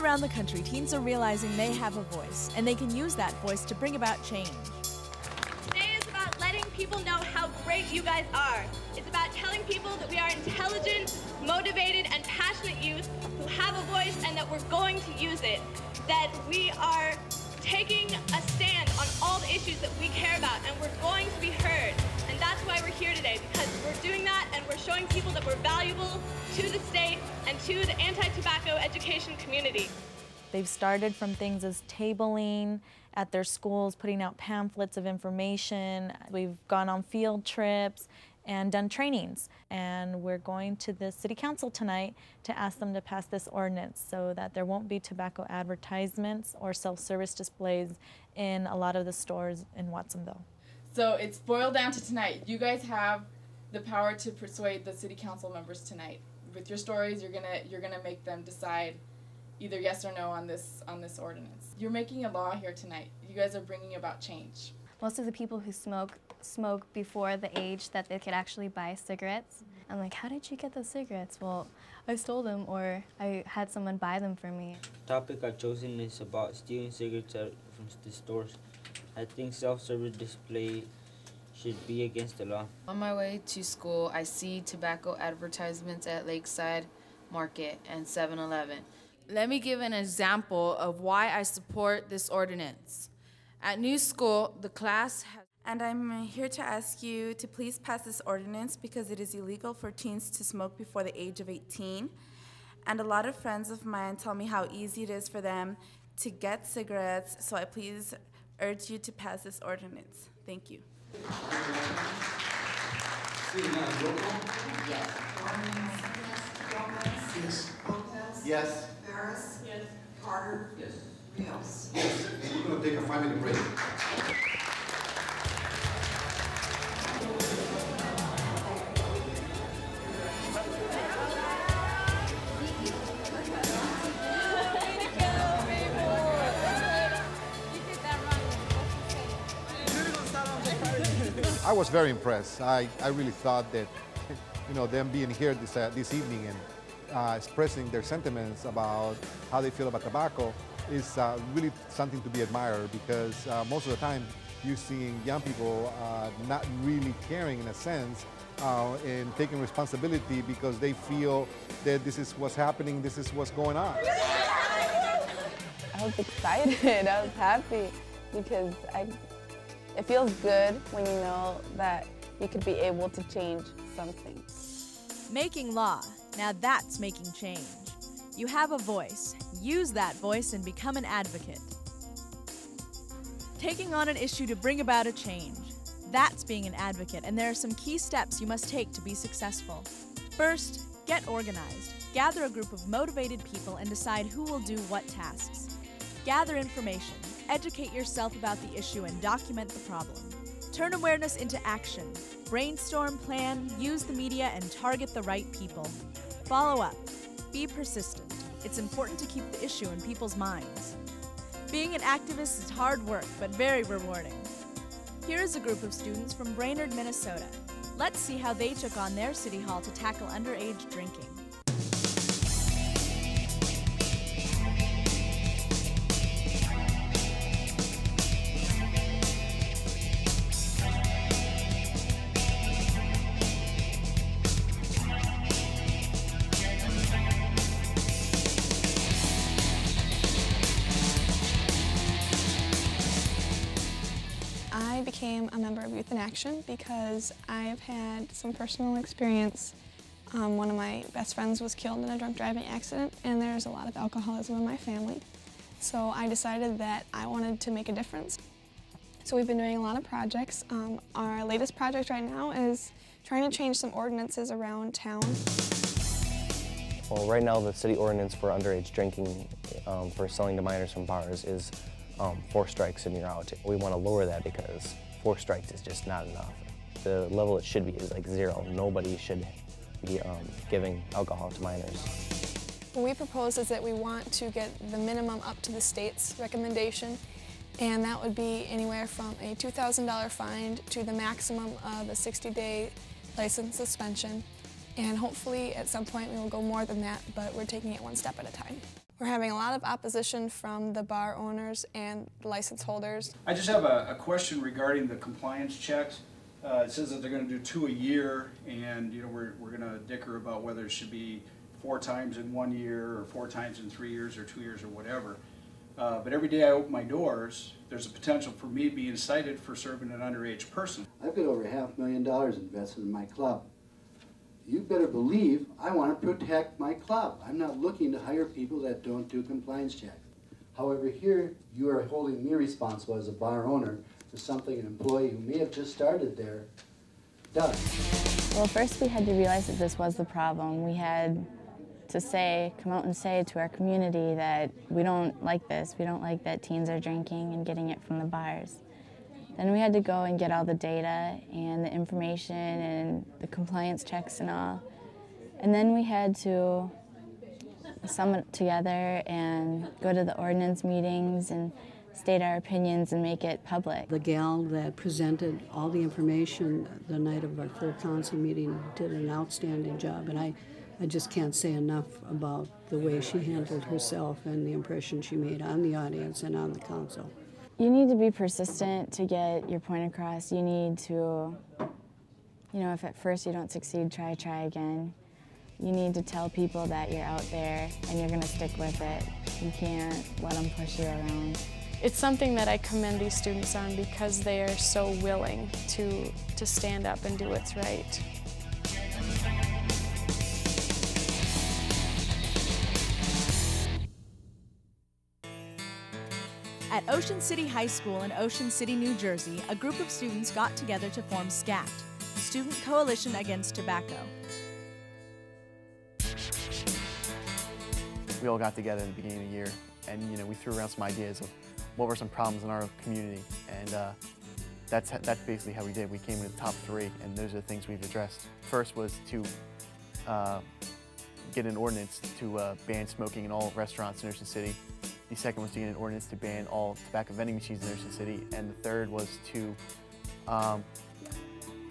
around the country, teens are realizing they have a voice, and they can use that voice to bring about change. Today is about letting people know how great you guys are. It's about telling people that we are intelligent, motivated, and passionate youth who have a voice and that we're going to use it. That we are taking a stand on all the issues that we care about, and we're going to be heard. And that's why we're here today, because we're doing that and we're showing people that we're valuable to the state and to the anti-tobacco education community. They've started from things as tabling at their schools, putting out pamphlets of information. We've gone on field trips and done trainings. And we're going to the City Council tonight to ask them to pass this ordinance so that there won't be tobacco advertisements or self-service displays in a lot of the stores in Watsonville. So it's boiled down to tonight. You guys have the power to persuade the City Council members tonight. With your stories, you're gonna make them decide either yes or no on this ordinance. You're making a law here tonight. You guys are bringing about change. Most of the people who smoke before the age that they could actually buy cigarettes. I'm like, how did you get those cigarettes? Well, I stole them, or I had someone buy them for me. The topic I've chosen is about stealing cigarettes from the stores. I think self-service display should be against the law. On my way to school, I see tobacco advertisements at Lakeside Market and 7-Eleven. Let me give an example of why I support this ordinance. At New School, the class has... And I'm here to ask you to please pass this ordinance because it is illegal for teens to smoke before the age of 18. And a lot of friends of mine tell me how easy it is for them to get cigarettes, so I please urge you to pass this ordinance. Thank you. Yes. Yes. Harris? Yes. Carter? Yes. Rios? Yes. And we're going to take a 5-minute break. I was very impressed. I really thought that, them being here this evening and expressing their sentiments about how they feel about tobacco is really something to be admired, because most of the time you're seeing young people not really caring in a sense and taking responsibility because they feel that this is what's happening, this is what's going on. I was excited, I was happy because it feels good when you know that you could be able to change something. Making law, now that's making change. You have a voice. Use that voice and become an advocate. Taking on an issue to bring about a change. That's being an advocate, and there are some key steps you must take to be successful. First, get organized. Gather a group of motivated people and decide who will do what tasks. Gather information. Educate yourself about the issue and document the problem. Turn awareness into action. Brainstorm, plan, use the media, and target the right people. Follow up. Be persistent. It's important to keep the issue in people's minds. Being an activist is hard work, but very rewarding. Here is a group of students from Brainerd, Minnesota. Let's see how they took on their city hall to tackle underage drinking. I became a member of Youth in Action because I've had some personal experience. One of my best friends was killed in a drunk driving accident, and there's a lot of alcoholism in my family. So I decided that I wanted to make a difference. So we've been doing a lot of projects. Our latest project right now is trying to change some ordinances around town. Well, right now the city ordinance for underage drinking for selling to minors from bars is 4 strikes and you're out. We want to lower that because 4 strikes is just not enough. The level it should be is like 0. Nobody should be giving alcohol to minors. What we propose is that we want to get the minimum up to the state's recommendation, and that would be anywhere from a $2,000 fine to the maximum of a 60-day license suspension. And hopefully at some point we will go more than that, but we're taking it one step at a time. We're having a lot of opposition from the bar owners and the license holders. I just have a question regarding the compliance checks. It says that they're going to do 2 a year, and we're going to dicker about whether it should be 4 times in 1 year or 4 times in 3 years or 2 years or whatever. But every day I open my doors, there's a potential for me being cited for serving an underage person. I've got over $500,000 invested in my club. You better believe I want to protect my club. I'm not looking to hire people that don't do compliance checks. However, here you are holding me responsible as a bar owner for something an employee who may have just started there does. Well, first we had to realize that this was the problem. We had to come out and say to our community that we don't like this. We don't like that teens are drinking and getting it from the bars. Then we had to go and get all the data and the information and the compliance checks and all. And then we had to sum it together and go to the ordinance meetings and state our opinions and make it public. The gal that presented all the information the night of our full council meeting did an outstanding job, and I just can't say enough about the way she handled herself and the impression she made on the audience and on the council. You need to be persistent to get your point across. You need to, if at first you don't succeed, try again. You need to tell people that you're out there and you're going to stick with it. You can't let them push you around. It's something that I commend these students on because they are so willing to stand up and do what's right. At Ocean City High School in Ocean City, New Jersey, a group of students got together to form SCAT, Student Coalition Against Tobacco. We all got together in the beginning of the year, and we threw around some ideas of what were some problems in our community, and that's basically how we did. We came in the top 3, and those are the things we've addressed. First was to get an ordinance to ban smoking in all restaurants in Ocean City. The second was to get an ordinance to ban all tobacco vending machines in Ocean City, and the third was to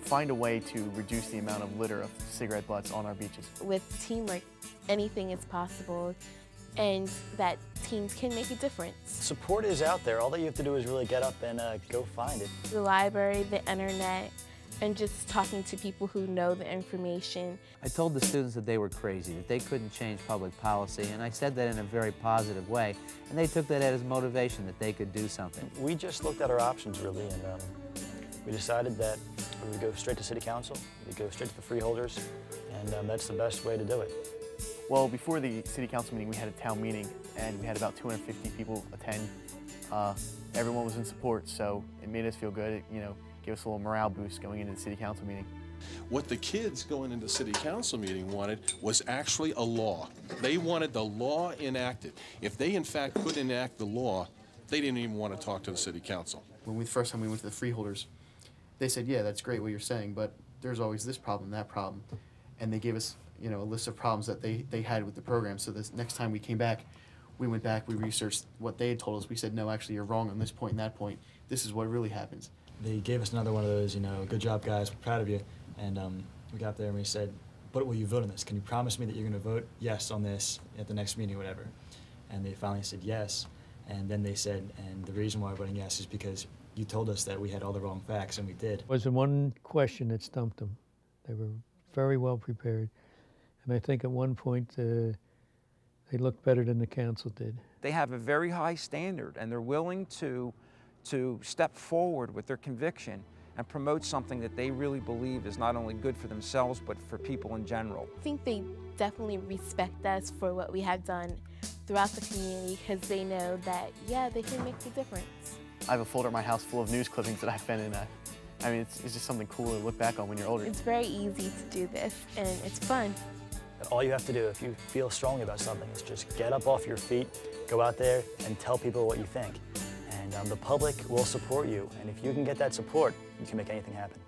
find a way to reduce the amount of litter of cigarette butts on our beaches. With teamwork, anything is possible, and that teams can make a difference. Support is out there. All that you have to do is really get up and go find it. The library, the internet, and just talking to people who know the information. I told the students that they were crazy, that they couldn't change public policy, and I said that in a very positive way, and they took that as motivation that they could do something. We just looked at our options, really, and we decided that we would go straight to City Council, we'd go straight to the freeholders, and that's the best way to do it. Well, before the City Council meeting, we had a town meeting, and we had about 250 people attend. Everyone was in support, so it made us feel good. It, gave us a little morale boost going into the City Council meeting. What the kids going into City Council meeting wanted was actually a law. They wanted the law enacted. If they in fact could enact the law, they didn't even want to talk to the City Council. When the first time we went to the freeholders, they said, yeah, that's great what you're saying, but there's always this problem, that problem. And they gave us a list of problems that they had with the program. So this next time we came back, we went back, we researched what they had told us. We said, no, actually, you're wrong on this point and that point. This is what really happens. They gave us another one of those, good job, guys, we're proud of you. And we got there and we said, but will you vote on this? Can you promise me that you're going to vote yes on this at the next meeting or whatever? And they finally said yes. And then they said, and the reason why we're voting yes is because you told us that we had all the wrong facts, and we did. It was the one question that stumped them. They were very well prepared. And I think at one point they looked better than the council did. They have a very high standard, and they're willing to step forward with their conviction and promote something that they really believe is not only good for themselves, but for people in general. I think they definitely respect us for what we have done throughout the community, because they know that, yeah, they can make the difference. I have a folder at my house full of news clippings that I've been in. I mean, it's just something cool to look back on when you're older. It's very easy to do this, and it's fun. All you have to do if you feel strongly about something is just get up off your feet, go out there and tell people what you think. And the public will support you, and if you can get that support, you can make anything happen.